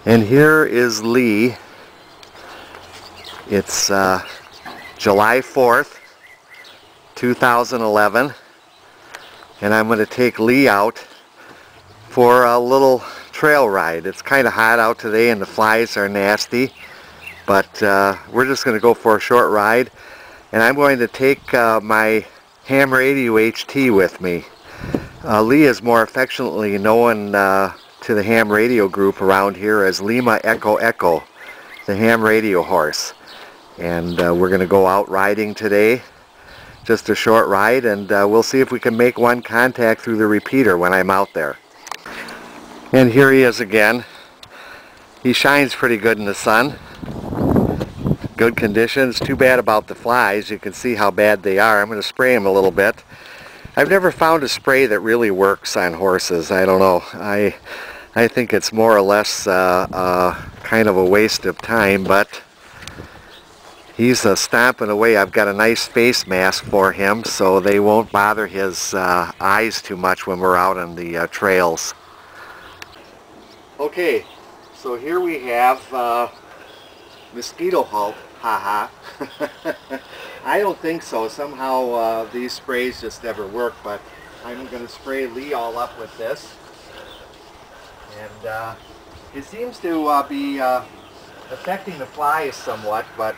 And here is Lee. It's July 4th, 2011, and I'm going to take Lee out for a little trail ride. It's kind of hot out today and the flies are nasty, but we're just going to go for a short ride, and I'm going to take my ham radio HT with me. Lee is more affectionately known to the ham radio group around here as Lima-Echo-Echo, the ham radio horse. And we're going to go out riding today, just a short ride, and we'll see if we can make one contact through the repeater when I'm out there. And here he is again. He shines pretty good in the sun. Good conditions. Too bad about the flies. You can see how bad they are. I'm going to spray him a little bit. I've never found a spray that really works on horses. I don't know. I think it's more or less kind of a waste of time, but he's stomping away. I've got a nice face mask for him so they won't bother his eyes too much when we're out on the trails. Okay, so here we have mosquito halt. Haha. I don't think so. Somehow these sprays just never work, but I'm going to spray Lee all up with this. And it seems to be affecting the flies somewhat, but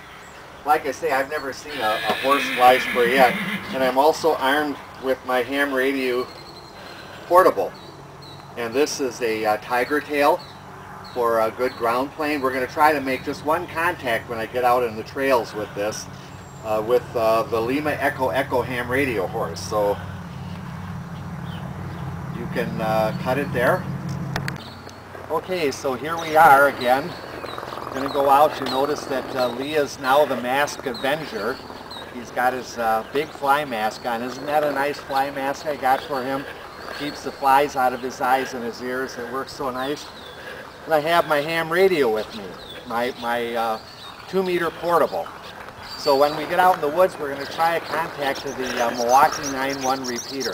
like I say, I've never seen a horse fly spray yet. And I'm also armed with my ham radio portable. And this is a tiger tail for a good ground plane. We're going to try to make just one contact when I get out on the trails with this, with the Lima-Echo-Echo ham radio horse. So you can cut it there. Okay, so here we are again. Going to go out. You notice that Lee is now the Masked Avenger. He's got his big fly mask on. Isn't that a nice fly mask I got for him? Keeps the flies out of his eyes and his ears. It works so nice. And I have my ham radio with me, my 2-meter portable. So when we get out in the woods, we're going to try a contact to the Milwaukee 9-1 repeater.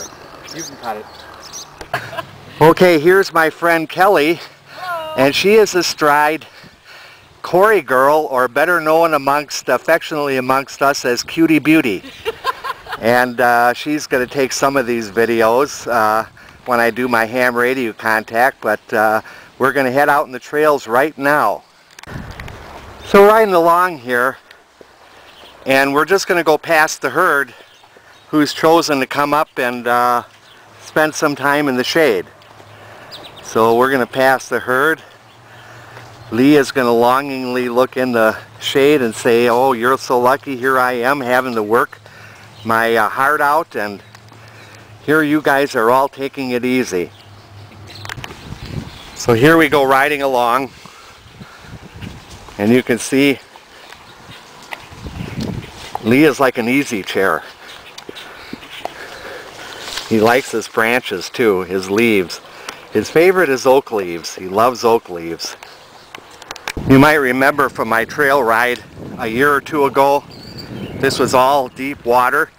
You can cut it. Okay, here's my friend Kelly. Hello. And she is astride Cory Girl, or better known affectionately amongst us as Cutie Beauty. And she's going to take some of these videos when I do my ham radio contact, but we're going to head out in the trails right now. So riding along here, and we're just going to go past the herd who's chosen to come up and spend some time in the shade. So we're going to pass the herd. Lee is going to longingly look in the shade and say, "Oh, you're so lucky. Here I am having to work my heart out, and here you guys are all taking it easy." So here we go riding along, and you can see Lee is like an easy chair. He likes his branches too, his leaves. His favorite is oak leaves. He loves oak leaves. You might remember from my trail ride a year or two ago, this was all deep water.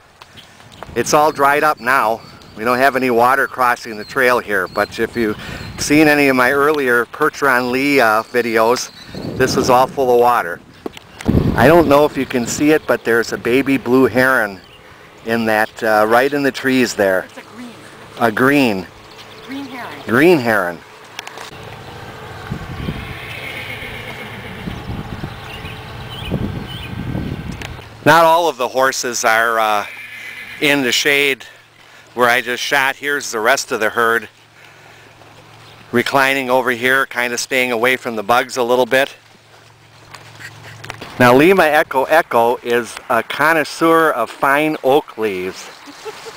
It's all dried up now. We don't have any water crossing the trail here, but if you've seen any of my earlier Percheron Lee videos, this was all full of water. I don't know if you can see it, but there's a baby blue heron in that, right in the trees there. It's a green. A green. Green heron. Green heron. Not all of the horses are in the shade where I just shot. Here's the rest of the herd reclining over here, kind of staying away from the bugs a little bit. Now Lima-Echo-Echo is a connoisseur of fine oak leaves,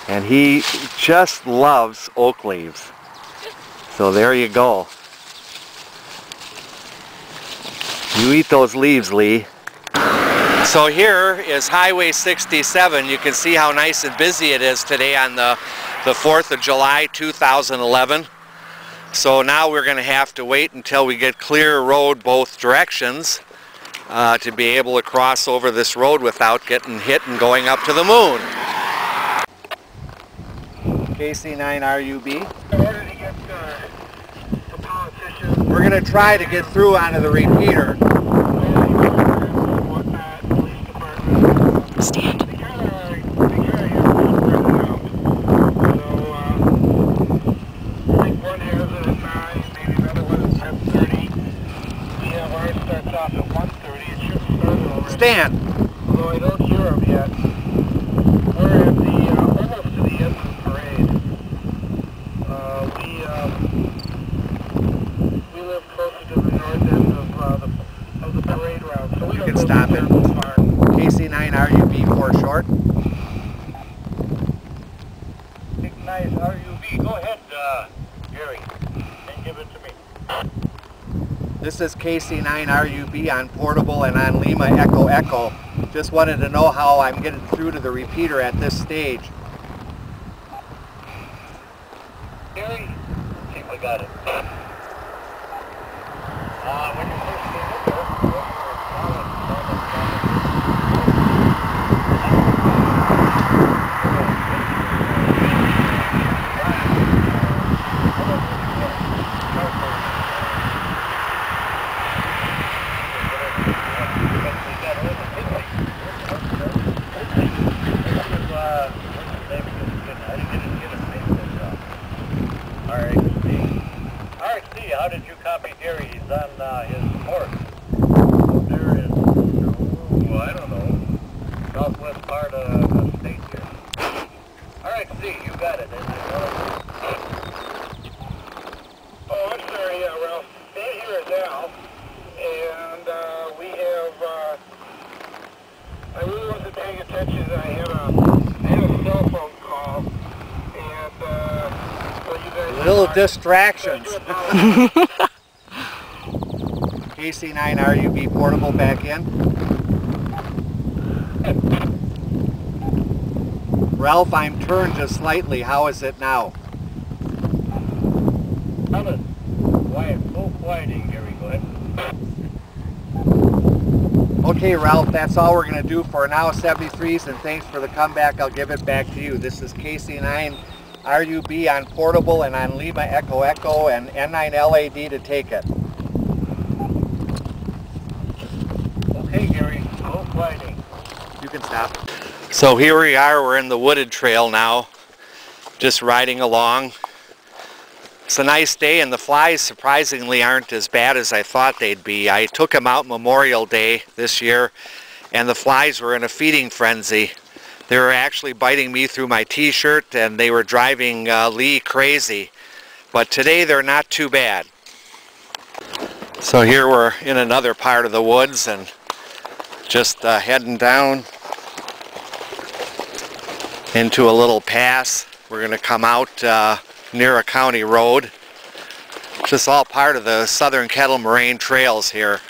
and he just loves oak leaves. So there you go. You eat those leaves, Lee. So here is Highway 67. You can see how nice and busy it is today on the 4th of July 2011. So now we're going to have to wait until we get clear road both directions to be able to cross over this road without getting hit and going up to the moon. KC9RUB. In order to get the politician We're going to try to get through onto the repeater. Stand. Stand. Although I don't hear them yet. We're at the, almost to the end of the parade. We live closer to the north end of the parade route, so we You don't can go stop it. terribly far. KC9 RUB 4 short. Nice RUV. Go ahead, Gary, and give it to me. This is KC9 RUB on portable and on Lima-Echo-Echo. Just wanted to know how I'm getting through to the repeater at this stage. Gary, I think we got it. When you first came in there, how did you copy Gary? He's on his horse. There is, I don't know, southwest part of the state here. Alright, see, you got it. Oh, I'm sorry, Ralph. Stay here now. And we have, I really wasn't paying attention. I had a cell phone call. And, Little distractions. KC9 RUB portable back in. Ralph, I'm turned just slightly. How is it now? Full quieting, Gary. Go ahead. Okay, Ralph, that's all we're going to do for now, 73s, and thanks for the comeback. I'll give it back to you. This is KC9 RUB on portable and on Lima-Echo-Echo and N9 LAD to take it. Okay, Gary, full quieting. You can stop. So here we are, we're in the wooded trail now, just riding along. It's a nice day and the flies surprisingly aren't as bad as I thought they'd be. I took them out Memorial Day this year and the flies were in a feeding frenzy. They were actually biting me through my t-shirt and they were driving Lee crazy. But today they're not too bad. So here we're in another part of the woods and just heading down into a little pass. We're going to come out near a county road. It's just all part of the Southern Kettle Moraine trails here.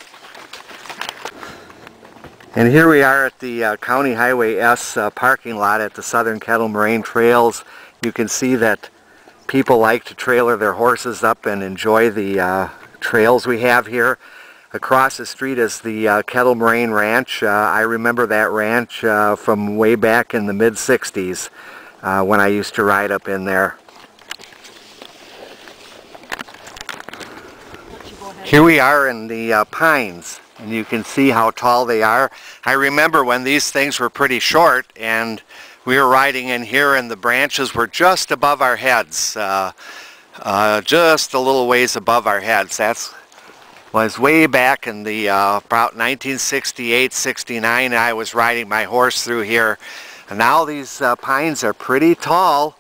And here we are at the County Highway S parking lot at the Southern Kettle Moraine trails. You can see that people like to trailer their horses up and enjoy the trails we have here. Across the street is the Kettle Moraine Ranch. I remember that ranch from way back in the mid-60s when I used to ride up in there. Here we are in the pines, and you can see how tall they are. I remember when these things were pretty short, and we were riding in here and the branches were just above our heads, just a little ways above our heads. That was way back in the about 1968-69. I was riding my horse through here, and now these pines are pretty tall.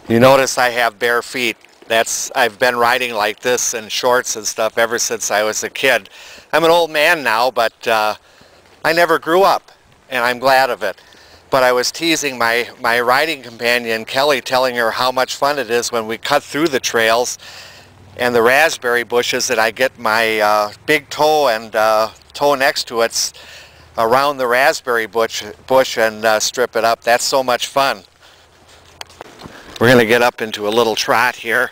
You notice I have bare feet. I've been riding like this in shorts and stuff ever since I was a kid. I'm an old man now, but I never grew up, and I'm glad of it. But I was teasing my riding companion, Kelly, telling her how much fun it is when we cut through the trails and the raspberry bushes that I get my big toe and toe next to it around the raspberry bush and strip it up. That's so much fun. We're going to get up into a little trot here.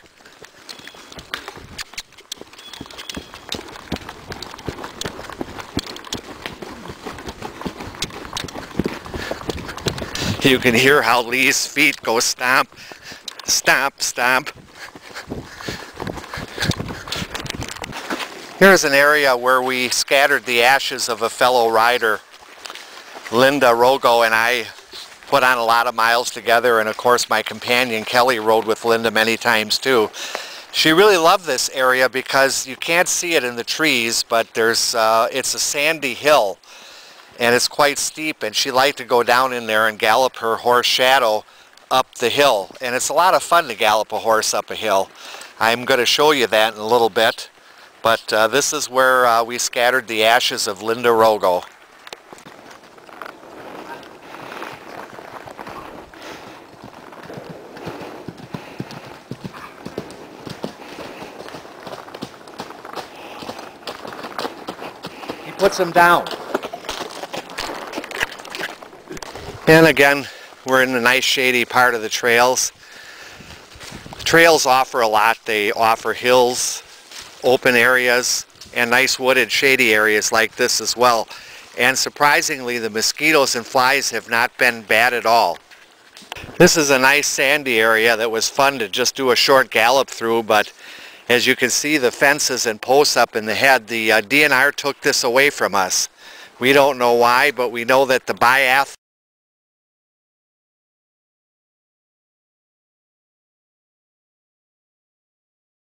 You can hear how Lee's feet go stomp, stomp, stomp. Here's an area where we scattered the ashes of a fellow rider. Linda Rogo and I put on a lot of miles together, and of course my companion Kelly rode with Linda many times too. She really loved this area because you can't see it in the trees, but it's a sandy hill and it's quite steep, and she liked to go down in there and gallop her horse Shadow up the hill, and it's a lot of fun to gallop a horse up a hill. I'm going to show you that in a little bit, but this is where we scattered the ashes of Linda Rogo. He puts them down. And again, we're in the nice shady part of the trails. The trails offer a lot. They offer hills, open areas, and nice wooded shady areas like this as well. And surprisingly, the mosquitoes and flies have not been bad at all. This is a nice sandy area that was fun to just do a short gallop through, but as you can see, the fences and posts up in the head, the DNR took this away from us. We don't know why, but we know that the biathlon